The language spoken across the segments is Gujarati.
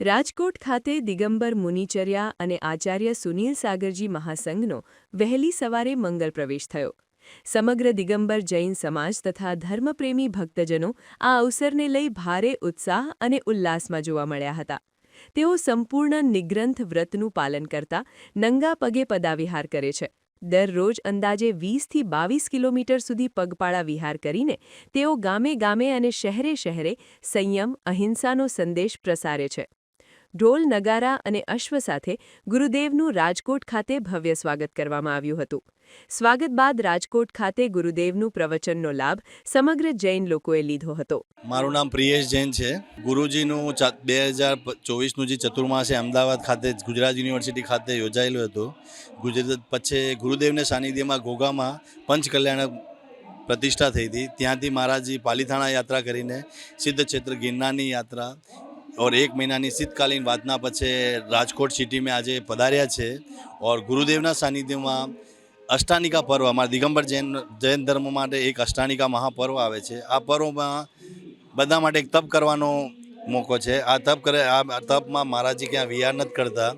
રાજકોટ ખાતે દિગંબર મુનિચર્યા અને આચાર્ય સુનિલ સાગરજી મહાસંઘનો વહેલી સવારે મંગલ પ્રવેશ થયો. સમગ્ર દિગંબર જૈન સમાજ તથા ધર્મપ્રેમી ભક્તજનો આ અવસરને લઈ ભારે ઉત્સાહ અને ઉલ્લાસમાં જોવા મળ્યા હતા. તેઓ સંપૂર્ણ નિગ્રંથ વ્રતનું પાલન કરતા નંગા પગે પદાવિહાર કરે છે. દરરોજ અંદાજે 20થી 22 કિલોમીટર સુધી પગપાળા વિહાર કરીને તેઓ ગામે ગામે અને શહેરે શહેરે સંયમ, અહિંસાનો સંદેશ પ્રસારે છે. ઢોલ, નગારા અને અશ્વ સાથે ગુરુદેવનું રાજકોટ ખાતે ભવ્ય સ્વાગત કરવામાં આવ્યું હતું. સ્વાગત બાદ રાજકોટ ખાતે ગુરુદેવનું પ્રવચનનો લાભ સમગ્ર જૈન લોકોએ લીધો હતો. મારું નામ પ્રિયેશ જૈન છે. ગુરુજીનું 2024નું જે ચતુર્માસ અમદાવાદ ખાતે ગુજરાત યુનિવર્સિટી ખાતે યોજાયેલું હતું. ગુજરાત પછી ગુરુદેવના સાનિધ્યમાં ઘોઘામાં પંચકલ્યાણ પ્રતિષ્ઠા થઈ હતી. ત્યાંથી મહારાજજી પાલીથાણા યાત્રા કરીને સિદ્ધ ક્ષેત્ર ગિરનારની યાત્રા और एक महीनाની શીતકાલીન વાતના પછી રાજકોટ સિટીમાં આજે પધાર્યા છે. और ગુરુદેવના સાનિધ્યમાં અષ્ટાનિકા પર્વ અમારા દિગંબર જૈન ધર્મ માટે એક અષ્ટાનિકા મહાપર્વ આવે છે. આ પર્વમાં બધા માટે એક તપ કરવાનો મોકો છે. આ તપમાં મહારાજજી ક્યાં વિહાર નથી કરતા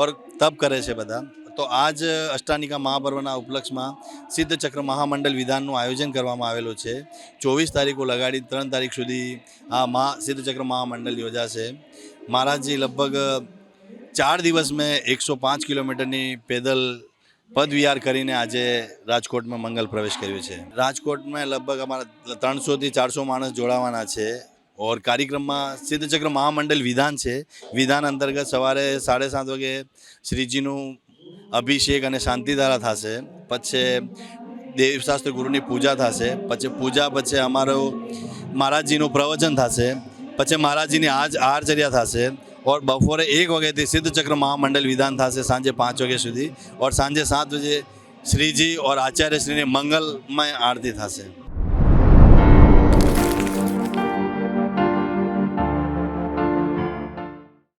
ઓર તપ કરે છે બધા. તો આજ અષ્ટાનિકા મહાપર્વના ઉપલક્ષમાં સિદ્ધ ચક્ર મહામંડળ વિધાનનું આયોજન કરવામાં આવેલું છે. 24 તારીખો લગાડી 3 તારીખ સુધી આ સિદ્ધ ચક્ર મહામંડળ યોજાશે. મહારાજજી લગભગ 4 દિવસ મેં 105 કિલોમીટરની પેદલ પદવિહાર કરીને આજે રાજકોટમાં મંગલ પ્રવેશ કર્યો છે. રાજકોટમાં લગભગ અમારા 300થી 400 માણસ જોડાવાના છે. और कार्यक्रमમાં સિદ્ધ ચક્ર મહામંડળ વિધાન છે. વિધાન અંતર્ગત સવારે 7:30 વાગે શ્રીજીનું અભિષેક અને શાંતિધારા થશે. પછી દેવશાસ્ત્ર ગુરુની પૂજા થશે. પછી પૂજા પછી અમારો મહારાજજીનું પ્રવચન થશે. પછી મહારાજજીની આહારચર્યા થશે. और બપોરે 1 વાગ્યાથી સિદ્ધ ચક્ર મહામંડળ વિધાન થશે સાંજે 5 વાગ્યા સુધી. और સાંજે 7 વાગે શ્રીજી और આચાર્ય શ્રીની મંગલમય આરતી થશે.